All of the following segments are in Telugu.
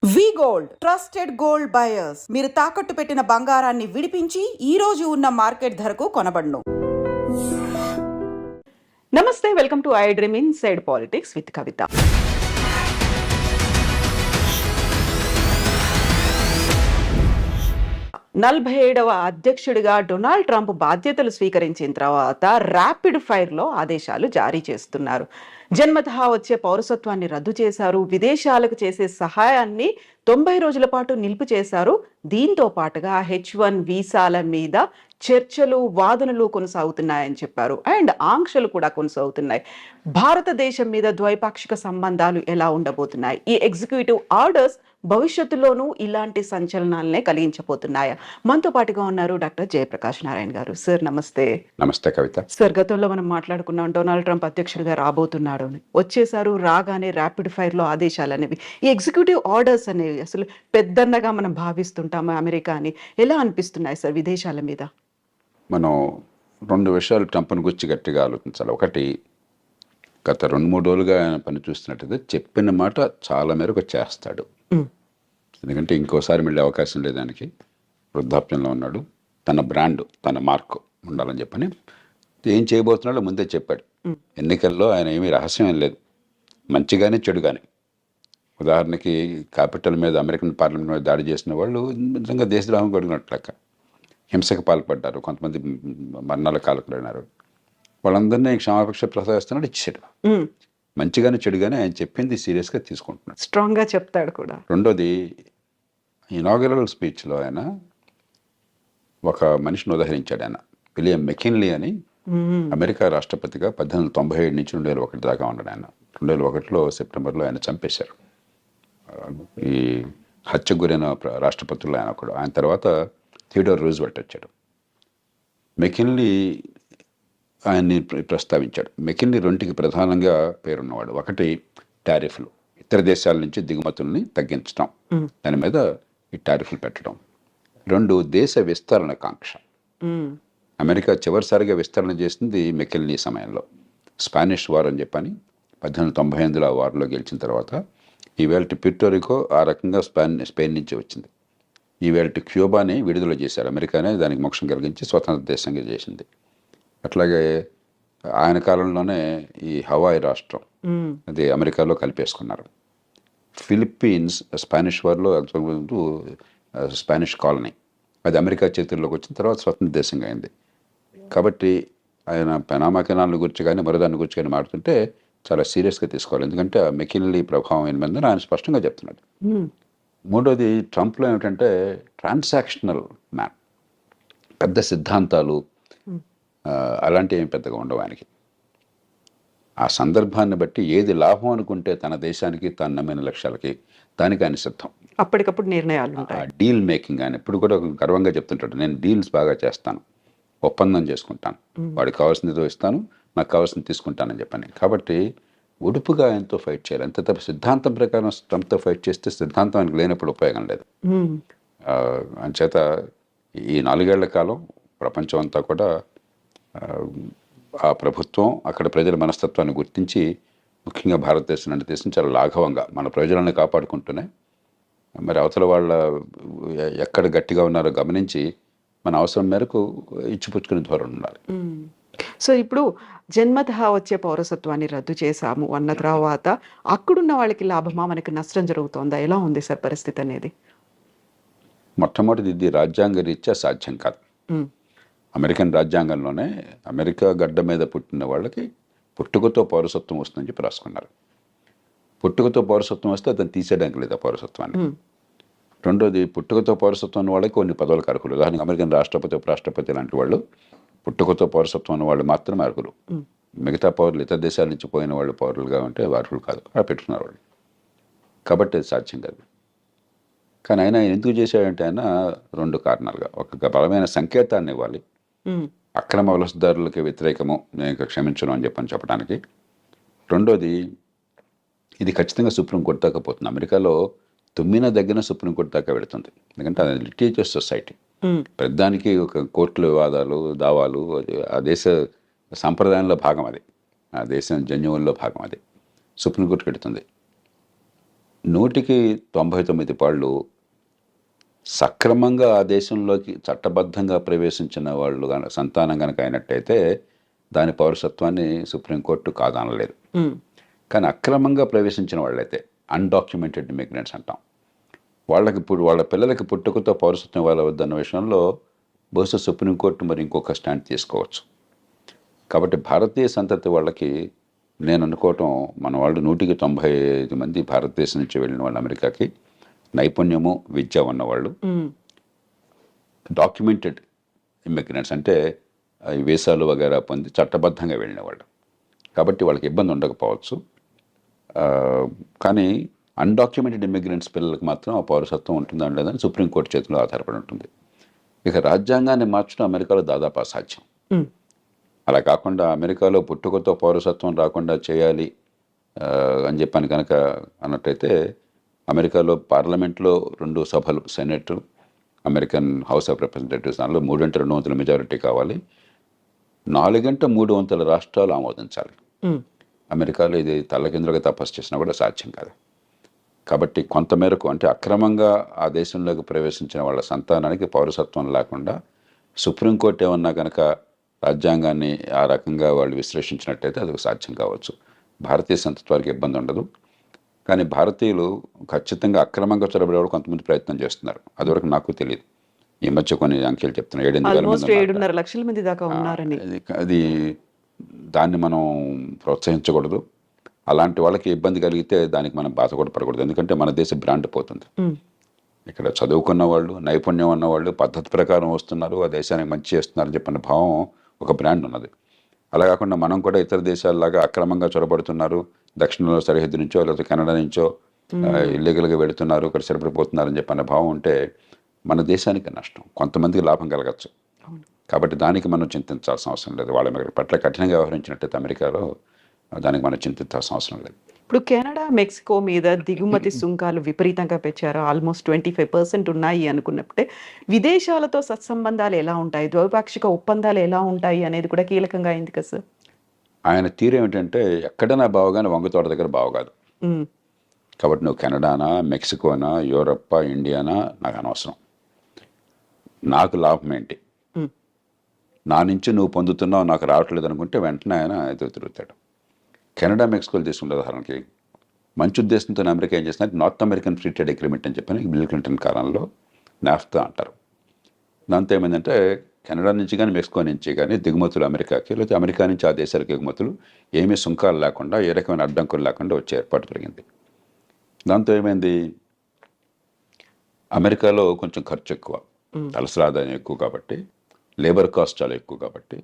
వి గోల్డ్ ట్రస్టెడ్ గోల్డ్ బయర్స్ మీరు తాకట్టు పెట్టిన బంగారాన్ని విడిపించి ఈ రోజు ఉన్న మార్కెట్ ధరకు కొనబడును. నమస్తే, welcome to I dream inside politics with Kavitha. 47వ అధ్యక్షుడిగా డొనాల్డ్ ట్రంప్ బాధ్యతలు స్వీకరించిన తర్వాత ర్యాపిడ్ ఫైర్లో ఆదేశాలు జారీ చేస్తున్నారు. జన్మతహా వచ్చే పౌరసత్వాన్ని రద్దు చేశారు. విదేశాలకు చేసే సహాయాన్ని 90 రోజుల పాటు నిలుపు చేశారు. దీంతో పాటుగా H1 వీసాల మీద చర్చలు, వాదనలు కొనసాగుతున్నాయని చెప్పారు. అండ్ ఆంక్షలు కూడా కొనసాగుతున్నాయి. భారతదేశం మీద ద్వైపాక్షిక సంబంధాలు ఎలా ఉండబోతున్నాయి? ఈ ఎగ్జిక్యూటివ్ ఆర్డర్స్ భవిష్యత్తులోనూ ఇలాంటి సంచలనాలనే కలిగించబోతున్నాయా? మనతో పాటుగా ఉన్నారు డాక్టర్ జయప్రకాష్ నారాయణ గారు. సార్ నమస్తే. నమస్తే కవిత. సార్, గతంలో మనం మాట్లాడుకున్నాం డొనాల్డ్ ట్రంప్ అధ్యక్షుడిగా రాబోతున్నాడు అని. వచ్చేసారు, రాగానే ర్యాపిడ్ ఫైర్ లో ఆదేశాలు అనేవి, ఈ ఎగ్జిక్యూటివ్ ఆర్డర్స్ అనేవి అసలు పెద్దన్నగా మనం భావిస్తుంటాము అమెరికాని. ఎలా అనిపిస్తున్నాయి సార్ విదేశాల మీద? మనం రెండు విషయాలు ట్రంప్ను గురించి గట్టిగా ఆలోచించాలి. ఒకటి, గత 2-3 రోజులుగా ఆయన పని చూస్తున్నట్టయితే చెప్పిన మాట చాలా మేరకు చేస్తాడు. ఎందుకంటే ఇంకోసారి మళ్ళీ అవకాశం లేదు ఆయనకి. వృద్ధాప్యంలో ఉన్నాడు. తన బ్రాండ్, తన మార్క్ ఉండాలని చెప్పని ఏం చేయబోతున్నాడో ముందే చెప్పాడు. ఎన్నికల్లో ఆయన ఏమీ రహస్యం లేదు, మంచిగానే చెడుగానే. ఉదాహరణకి క్యాపిటల్ మీద, అమెరికన్ పార్లమెంట్ మీద దాడి చేసిన వాళ్ళు నిజంగా దేశద్రోహం కొడుకున్నట్లక హింసకు పాల్పడ్డారు, కొంతమంది మరణాల కాలకులైనారు. వాళ్ళందరినీ క్షమాపక్ష ప్రసాదిస్తున్నాడు, ఇచ్చాడు. మంచిగానే చెడుగానే ఆయన చెప్పింది సీరియస్గా తీసుకుంటున్నాడు, స్ట్రాంగ్గా చెప్తాడు కూడా. రెండోది, ఇనాగరల్ స్పీచ్లో ఆయన ఒక మనిషిని ఉదహరించాడు. ఆయన విలియం మెకిన్లీ అని, అమెరికా రాష్ట్రపతిగా 1897 నుంచి 2001 దాకా ఉన్నాడు ఆయన. 2001లో సెప్టెంబర్లో ఆయన చంపేశారు. ఈ హత్యకు గురైన రాష్ట్రపతుల్లో ఆయన ఒకడు. ఆయన తర్వాత థియోడోర్ రూజ్వెల్ట్ వచ్చాడు. మెకిన్లీ ఆయన్ని ప్రస్తావించాడు. మెకిన్లీ రెండుకి ప్రధానంగా పేరున్నవాడు. ఒకటి, టారిఫ్లు, ఇతర దేశాల నుంచి దిగుమతుల్ని తగ్గించడం, దాని మీద ఈ టారిఫ్లు పెట్టడం. రెండు, దేశ విస్తరణ కాంక్ష. అమెరికా చివరిసారిగా విస్తరణ చేసింది మెకిన్లీ సమయంలో. స్పానిష్ వార్ అని చెప్పని 1898లో ఆ వార్లో గెలిచిన తర్వాత ఈవేళ ప్యూర్టోరికో ఆ రకంగా స్పెయిన్ నుంచి వచ్చింది. ఈవేళ క్యూబాని విడుదల చేశారు. అమెరికానే దానికి మోక్షం కలిగించి స్వతంత్ర దేశంగా చేసింది. అట్లాగే ఆయన కాలంలోనే ఈ హవాయి రాష్ట్రం అది అమెరికాలో కలిపేసుకున్నారు. ఫిలిప్పీన్స్ స్పానిష్ వార్లో స్పానిష్ కాలనీ, అది అమెరికా చేతుల్లోకి వచ్చిన తర్వాత స్వతంత్ర దేశంగా అయింది. కాబట్టి ఆయన పనామా కెనాల్ గురించి కానీ మరోదాన్ని గురించి కానీ మాట్లాడుతుంటే చాలా సీరియస్గా తీసుకోవాలి. ఎందుకంటే ఆ మెకిన్లీ ప్రభావం ఏమైందని ఆయన స్పష్టంగా చెప్తున్నాడు. మూడోది, ట్రంప్లో ఏమిటంటే ట్రాన్సాక్షనల్ మ్యాన్, పెద్ద సిద్ధాంతాలు అలాంటివి ఏమి పెద్దగా ఉండవు ఆయనకి. ఆ సందర్భాన్ని బట్టి ఏది లాభం అనుకుంటే తన దేశానికి, తాను నమ్మిన లక్ష్యాలకి, దానికి ఆయన సిద్ధం. అప్పటికప్పుడు నిర్ణయాలు, డీల్ మేకింగ్. ఆయన ఇప్పుడు కూడా గర్వంగా చెప్తుంటాడు, నేను డీల్స్ బాగా చేస్తాను, ఒప్పందం చేసుకుంటాను, వాడికి కావాల్సింది ఇస్తాను, నాకు కావాల్సింది తీసుకుంటానని చెప్పని. కాబట్టి ఉడుపుగా ఆయనతో ఫైట్ చేయాలి. అంతే తప్ప సిద్ధాంతం ప్రకారం ట్రంప్తో ఫైట్ చేస్తే సిద్ధాంతం ఆయనకు లేనప్పుడు ఉపయోగం లేదు. అంచేత ఈ 4 ఏళ్ల కాలం ప్రపంచం అంతా కూడా ఆ ప్రభుత్వం, అక్కడ ప్రజల మనస్తత్వాన్ని గుర్తించి, ముఖ్యంగా భారతదేశం లాంటి దేశం చాలా లాఘవంగా మన ప్రజలను కాపాడుకుంటూనే మరి అవతల వాళ్ళ ఎక్కడ గట్టిగా ఉన్నారో గమనించి మన అవసరం మేరకు ఇచ్చిపుచ్చుకునే ధోరణి ఉండాలి. సో ఇప్పుడు జన్మతహా వచ్చే పౌరసత్వాన్ని రద్దు చేశాము అన్న తర్వాత అక్కడున్న వాళ్ళకి లాభమా, మనకి నష్టం జరుగుతోందా? ఎలా ఉంది సార్ పరిస్థితి అనేది? మొట్టమొదటిది, ఇది రాజ్యాంగ రీత్యా సాధ్యం కాదు. అమెరికన్ రాజ్యాంగంలోనే అమెరికా గడ్డ మీద పుట్టిన వాళ్ళకి పుట్టుకతో పౌరసత్వం వస్తుందని చెప్పి రాసుకున్నారు. పుట్టుకతో పౌరసత్వం వస్తే అతను తీసేయడానికి లేదు ఆ పౌరసత్వాన్ని. రెండోది, పుట్టుకతో పౌరసత్వం ఉన్న వాళ్ళకి కొన్ని పదవులకు అర్హులు. ఉదాహరణకు అమెరికన్ రాష్ట్రపతి, ఉపరాష్ట్రపతి లాంటి వాళ్ళు పుట్టుకతో పౌరసత్వం ఉన్న వాళ్ళు మాత్రమే అర్హులు. మిగతా పౌరులు, ఇతర దేశాల నుంచి పోయిన వాళ్ళు పౌరులుగా ఉంటే అర్హులు కాదు, అలా పెట్టుకున్నారు వాళ్ళు. కాబట్టి అది సాధ్యం కాదు. కానీ ఆయన ఎందుకు చేశాడంటే ఆయన 2 కారణాలుగా, ఒక బలమైన సంకేతాన్ని ఇవ్వాలి, అక్రమ వలసదారులకి వ్యతిరేకము, నేను ఇంకా క్షమించను అని చెప్పడానికి. రెండోది, ఇది ఖచ్చితంగా సుప్రీంకోర్టు దాకా పోతుంది. అమెరికాలో తుమ్మిన దగ్గర సుప్రీంకోర్టు దాకా వెళుతుంది. ఎందుకంటే అది లిటిగేటియస్ సొసైటీ. ప్రతిదానికి ఒక కోర్టుల వివాదాలు, దావాలు, ఆ దేశ సంప్రదాయంలో భాగం అది, ఆ దేశం జన్యువుల్లో భాగం అది. సుప్రీంకోర్టుకి వెళుతుంది. 199 సక్రమంగా ఆ దేశంలోకి చట్టబద్ధంగా ప్రవేశించిన వాళ్ళు సంతానం కనుక అయినట్టయితే దాని పౌరసత్వాన్ని సుప్రీంకోర్టు కాదనలేదు. కానీ అక్రమంగా ప్రవేశించిన వాళ్ళైతే అన్డాక్యుమెంటెడ్ ఇమిగ్రెంట్స్ అంటాం, వాళ్ళకి వాళ్ళ పిల్లలకి పుట్టుకతో పౌరసత్వం ఇవ్వవద్దన్న విషయంలో బహుశా సుప్రీంకోర్టు మరి ఇంకొక స్టాండ్ తీసుకోవచ్చు. కాబట్టి భారతీయ సంతతి వాళ్ళకి నేను అనుకోవటం, మన వాళ్ళు 195 భారతదేశం నుంచి వెళ్ళిన వాళ్ళు అమెరికాకి నైపుణ్యము విద్య ఉన్నవాళ్ళు, డాక్యుమెంటెడ్ ఇమిగ్రెంట్స్ అంటే ఈ వీసాలు వగేరా పొంది చట్టబద్ధంగా వెళ్ళిన వాళ్ళు. కాబట్టి వాళ్ళకి ఇబ్బంది ఉండకపోవచ్చు. కానీ అన్డాక్యుమెంటెడ్ ఇమిగ్రెంట్స్ పిల్లలకు మాత్రం ఆ పౌరసత్వం ఉంటుందా లేదని సుప్రీంకోర్టు చేతిలో ఆధారపడి ఉంటుంది. ఇక రాజ్యాంగాన్ని మార్చడం అమెరికాలో దాదాపు అసాధ్యం. అలా కాకుండా అమెరికాలో పుట్టుకతో పౌరసత్వం రాకుండా చేయాలి అని చెప్పాను కనుక అన్నట్టయితే, అమెరికాలో పార్లమెంట్లో 2 సభలు, senate, American house of representatives, దానిలో 3/2 మెజారిటీ కావాలి. 4/3 రాష్ట్రాలు ఆమోదించాలి. అమెరికాలో ఇది తల్లకిందులుగా తపస్సు చేసినా కూడా సాధ్యం కాదు. కాబట్టి కొంతమేరకు, అంటే అక్రమంగా ఆ దేశంలోకి ప్రవేశించిన వాళ్ళ సంతానానికి పౌరసత్వం లేకుండా సుప్రీంకోర్టు ఏమన్నా కనుక రాజ్యాంగాన్ని ఆ రకంగా వాళ్ళు విశ్లేషించినట్టయితే అది సాధ్యం కావచ్చు. భారతీయ సంతతి వారికి ఇబ్బంది ఉండదు. కానీ భారతీయులు ఖచ్చితంగా అక్రమంగా చొరబడేవాడు కొంతమంది ప్రయత్నం చేస్తున్నారు. అదివరకు నాకు తెలియదు. ఈ మధ్య కొన్ని అంకెలు చెప్తున్నారు, 7.5 లక్షల మంది దాకా ఉన్నారని. అది దాన్ని మనం ప్రోత్సహించకూడదు. అలాంటి వాళ్ళకి ఇబ్బంది కలిగితే దానికి మనం బాధ కూడా పడకూడదు. ఎందుకంటే మన దేశ బ్రాండ్ పోతుంది. ఇక్కడ చదువుకున్న వాళ్ళు, నైపుణ్యం ఉన్నవాళ్ళు పద్ధతి ప్రకారం వస్తున్నారు, ఆ దేశానికి మంచి చేస్తున్నారని చెప్పిన భావం ఒక బ్రాండ్ ఉన్నది. అలా కాకుండా మనం కూడా ఇతర దేశాలలాగా అక్రమంగా చొరబడుతున్నారు, దక్షిణంలో సరిహద్దు నుంచో లేకపోతే కెనడా నుంచో ఇల్లీగల్గా వెళుతున్నారు, ఇక్కడ సరిపడిపోతున్నారని చెప్పిన భావం ఉంటే మన దేశానికి నష్టం, కొంతమందికి లాభం కలగచ్చు. కాబట్టి దానికి మనం చింతించాల్సిన అవసరం లేదు. వాళ్ళ పట్ల కఠినంగా వ్యవహరించినట్టయితే అమెరికాలో దానికి మనం చింతించాల్సిన అవసరం లేదు. ఇప్పుడు కెనడా, మెక్సికో మీద దిగుమతి సుంకాలు విపరీతంగా పెంచారు. ఆల్మోస్ట్ 25% ఉన్నాయి అనుకున్నప్పుడే విదేశాలతో సత్సంబంధాలు ఎలా ఉంటాయి, ద్వైపాక్షిక ఒప్పందాలు ఎలా ఉంటాయి అనేది కూడా కీలకంగా అయింది కదా సార్. ఆయన తీరు ఏమిటంటే, ఎక్కడైనా బావగానే వంగతోట దగ్గర బావ కాదు. కాబట్టి నువ్వు కెనడానా, మెక్సికోనా, యూరప్పా, ఇండియానా నాకు అనవసరం. నాకు లాభం ఏంటి, నా నుంచి నువ్వు పొందుతున్నావు, నాకు రావట్లేదు అనుకుంటే వెంటనే ఆయన ఎదురు తిరుగుతాడు. కెనడా, మెక్సికోలు తీసుకుంటే ఉదాహరణకి మంచి ఉద్దేశంతో అమెరికా ఏం చేస్తున్నారు, north American free trade agreement అని చెప్పని బిల్ క్లింటన్ కాలంలో నాఫ్తా అంటారు. దాంతో ఏమైందంటే కెనడా నుంచి కానీ మెక్సికో నుంచి కానీ దిగుమతులు అమెరికాకి, లేకపోతే అమెరికా నుంచి ఆ దేశాలకు ఎగుమతులు ఏమీ సుంకాలు లేకుండా, ఏ రకమైన అడ్డంకులు లేకుండా వచ్చే ఏర్పాటు జరిగింది. దాంతో ఏమైంది, అమెరికాలో కొంచెం ఖర్చు ఎక్కువ, తలసరి ఆదాయం ఎక్కువ కాబట్టి, లేబర్ కాస్ట్ చాలా ఎక్కువ కాబట్టి,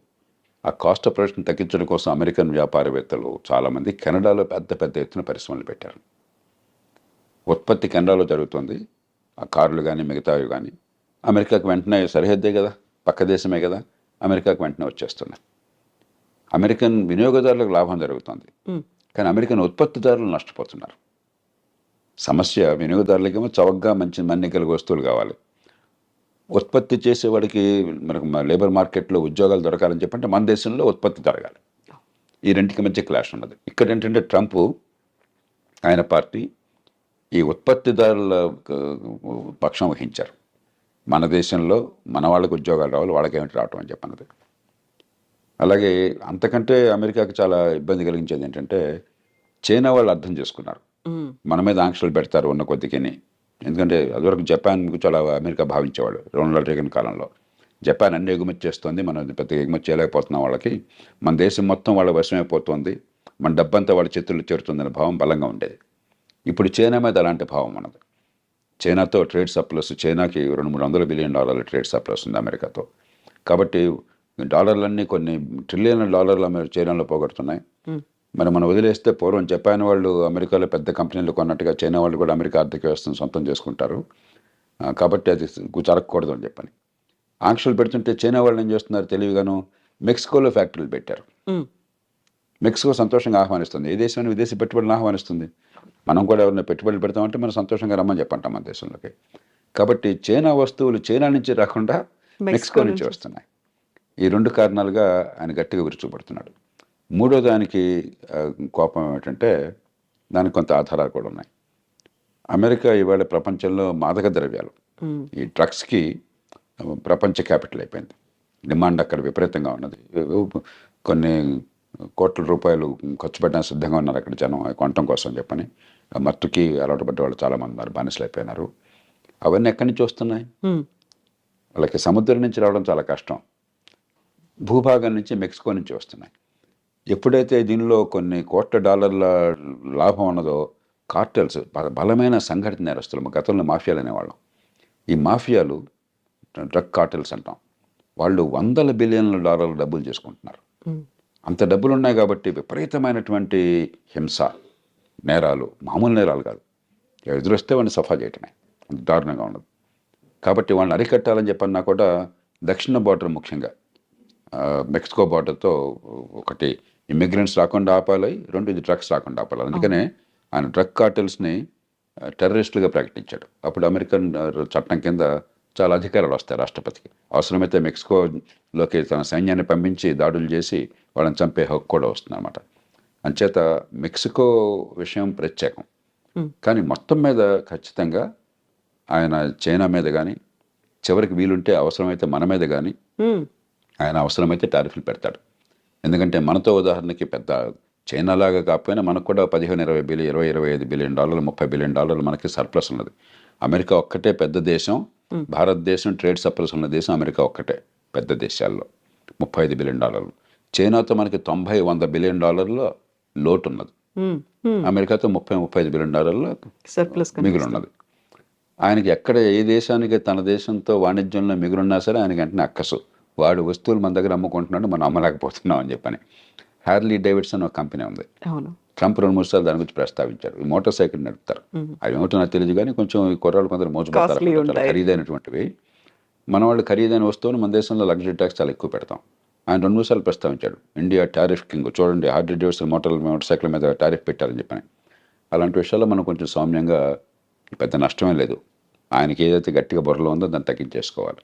ఆ కాస్ట్ ఆఫ్ ప్రొడక్షన్ తగ్గించడం కోసం అమెరికన్ వ్యాపారవేత్తలు చాలామంది కెనడాలో పెద్ద పెద్ద ఎత్తున పరిశ్రమలు పెట్టారు. ఉత్పత్తి కెనడాలో జరుగుతుంది, ఆ కార్లు కానీ మిగతావి కానీ అమెరికాకు వెంటనే, సరిహద్దే కదా, పక్క దేశమే కదా, అమెరికాకు వెంటనే వచ్చేస్తున్నాయి. అమెరికన్ వినియోగదారులకు లాభం జరుగుతుంది, కానీ అమెరికన్ ఉత్పత్తిదారులు నష్టపోతున్నారు. సమస్య వినియోగదారులకేమో చవకగా మంచి మన్నికల వస్తువులు కావాలి, ఉత్పత్తి చేసేవాడికి మనకు లేబర్ మార్కెట్లో ఉద్యోగాలు దొరకాలని చెప్పంటే మన దేశంలో ఉత్పత్తి జరగాలి. ఈ రెండింటికి మధ్య క్లాష్ ఉన్నది. ఇక్కడ ఏంటంటే ట్రంప్, ఆయన పార్టీ ఈ ఉత్పత్తిదారుల పక్షం వహించారు. మన దేశంలో మన వాళ్ళకి ఉద్యోగాలు రావాలి, వాళ్ళకేమిటి రావటం అని చెప్పన్నది. అలాగే అంతకంటే అమెరికాకి చాలా ఇబ్బంది కలిగించేది ఏంటంటే, చైనా వాళ్ళు అర్థం చేసుకున్నారు, మన మీద ఆంక్షలు పెడతారు ఉన్న కొద్దికిని. ఎందుకంటే అదివరకు జపాన్ చాలా అమెరికా భావించేవాడు రొనాల్డ్ రేగన్ కాలంలో. జపాన్ అన్ని ఎగుమతి చేస్తుంది, మనం పెద్దగా ఎగుమతి చేయలేకపోతున్నాం వాళ్ళకి, మన దేశం మొత్తం వాళ్ళ వశమైపోతుంది, మన డబ్బంతా వాళ్ళ చేతుల్లో చేరుతుందనే భావం బలంగా ఉండేది. ఇప్పుడు చైనా మీద అలాంటి భావం ఉన్నది. చైనాతో ట్రేడ్ సర్ప్లస్, చైనాకి $200-300 బిలియన్ ట్రేడ్ సర్ప్లస్ ఉంది అమెరికాతో. కాబట్టి డాలర్లన్నీ కొన్ని ట్రిలియన్ల డాలర్లు చైనాలో పోగొడుతున్నాయి. మరి మనం వదిలేస్తే పూర్వం జపాన్ వాళ్ళు అమెరికాలో పెద్ద కంపెనీలు కొన్నట్టుగా చైనా వాళ్ళు కూడా అమెరికా ఆర్థిక వ్యవస్థను సొంతం చేసుకుంటారు. కాబట్టి అది జరగకూడదు అని చెప్పని ఆంక్షలు పెడుతుంటే చైనా వాళ్ళు ఏం చేస్తున్నారు తెలివిగాను, మెక్సికోలో ఫ్యాక్టరీలు పెట్టారు. మెక్సికో సంతోషంగా ఆహ్వానిస్తుంది, ఏ దేశమైన విదేశీ పెట్టుబడులను ఆహ్వానిస్తుంది. మనం కూడా ఎవరైనా పెట్టుబడులు పెడతామంటే మనం సంతోషంగా రమ్మని చెప్పంటాం మన దేశంలోకి. కాబట్టి చైనా వస్తువులు చైనా నుంచి రాకుండా మెక్సికో నుంచి వస్తున్నాయి. ఈ 2 కారణాలుగా ఆయన గట్టిగా విరుచుకుపడుతున్నాడు. మూడో దానికి కోపం ఏమిటంటే, దానికి కొంత ఆధారాలు కూడా ఉన్నాయి. అమెరికా ఇవాళ ప్రపంచంలో మాదక ద్రవ్యాలు ఈ డ్రగ్స్కి ప్రపంచ క్యాపిటల్ అయిపోయింది. డిమాండ్ అక్కడ విపరీతంగా ఉన్నది. కొన్ని కోట్ల రూపాయలు ఖర్చు పెట్టడానికి సిద్ధంగా ఉన్నారు అక్కడ జనం కొనటం కోసం చెప్పని. మత్తుకి అలవాటు పడ్డ వాళ్ళు చాలామంది ఉన్నారు, బానిసలు అయిపోయినారు. అవన్నీ ఎక్కడి నుంచి వస్తున్నాయి? వాళ్ళకి సముద్రం నుంచి రావడం చాలా కష్టం, భూభాగం నుంచి, మెక్సికో నుంచి వస్తున్నాయి. ఎప్పుడైతే దీనిలో కొన్ని కోట్ల డాలర్ల లాభం ఉన్నదో కార్టెల్స్, బలమైన సంఘటిత నేరస్తులు, గతంలో మాఫియాలు అనేవాళ్ళం, ఈ మాఫియాలు డ్రగ్ కార్టెల్స్ అంటాం, వాళ్ళు వందల బిలియన్ల డాలర్ల డబ్బులు చేసుకుంటున్నారు. అంత డబ్బులు ఉన్నాయి కాబట్టి విపరీతమైనటువంటి హింస, నేరాలు, మామూలు నేరాలు కాదు, ఎదురొస్తే వాడిని సఫా చేయటమే, అంత దారుణంగా ఉన్నది. కాబట్టి వాళ్ళని అరికట్టాలని చెప్పన్నా కూడా దక్షిణ బార్డర్, ముఖ్యంగా మెక్సికో బార్డర్తో ఒకటి ఇమ్మిగ్రెంట్స్ రాకుండా ఆపాలి, రెండు ఇది డ్రగ్స్ రాకుండా ఆపాలి. అందుకనే ఆయన డ్రగ్ కార్టెల్స్ని టెర్రరిస్టులుగా ప్రకటించాడు. అప్పుడు అమెరికన్ చట్టం కింద చాలా అధికారాలు వస్తాయి రాష్ట్రపతికి. అవసరమైతే మెక్సికోలోకి తన సైన్యాన్ని పంపించి దాడులు చేసి వాళ్ళని చంపే హక్కు కూడా వస్తుంది అన్నమాట. అంచేత మెక్సికో విషయం ప్రత్యేకం. కానీ మొత్తం మీద ఖచ్చితంగా ఆయన చైనా మీద కానీ, చివరికి వీలుంటే అవసరమైతే మన మీద కానీ ఆయన అవసరమైతే టారిఫ్లు పెడతాడు. ఎందుకంటే మనతో ఉదాహరణకి పెద్ద చైనా లాగా కాకపోయినా మనకు కూడా 15-20 బిలియన్, 20-25 బిలియన్ డాలర్లు, 30 బిలియన్ డాలర్లు మనకి సర్ప్లస్ ఉన్నది. అమెరికా ఒక్కటే పెద్ద దేశం, భారతదేశం ట్రేడ్ సర్ప్లస్ ఉన్న దేశం అమెరికా ఒక్కటే పెద్ద దేశాల్లో, 35 బిలియన్ డాలర్లు. చైనాతో మనకి 90-100 బిలియన్ డాలర్ల లోటు ఉన్నది. అమెరికాతో 30-35 బిలియన్ డాలర్ల సర్ప్లస్ మిగులు ఉన్నది. ఆయనకి ఎక్కడ ఏ దేశానికి తన దేశంతో వాణిజ్యంలో మిగులున్నా సరే ఆయనకి వెంటనే అక్కసు, వాడు వస్తువులు మన దగ్గర అమ్ముకుంటున్నాడు, మనం అమ్మలేకపోతున్నాం అని చెప్పని. హ్యార్లీ డేవిడ్సన్ ఒక కంపెనీ ఉంది, ట్రంప్ 2-3 సార్లు దాని గురించి ప్రస్తావించాడు. ఈ మోటార్ సైకిల్ నడుపుతారు, అవి ఏమిటో నాకు తెలియదు కానీ కొంచెం ఈ కుర్రాళ్ళు కొందరు మోజుపడతారు, చాలా ఖరీదైనటువంటివి. మన వాళ్ళు ఖరీదైన వస్తువులు మన దేశంలో లగ్జరీ ట్యాక్స్ చాలా ఎక్కువ పెడతాం. ఆయన 2-3 సార్లు ప్రస్తావించాడు, ఇండియా టారిఫ్ కింగ్, చూడండి హార్లీ డేవిడ్సన్ మోటార్ సైకిల్ మీద టారిఫ్ పెట్టారని చెప్పని. అలాంటి విషయాల్లో మనం కొంచెం సౌమ్యంగా, పెద్ద నష్టమే లేదు, ఆయనకి ఏదైతే గట్టిగా బుర్రలో ఉందో దాన్ని తగ్గించేసుకోవాలి.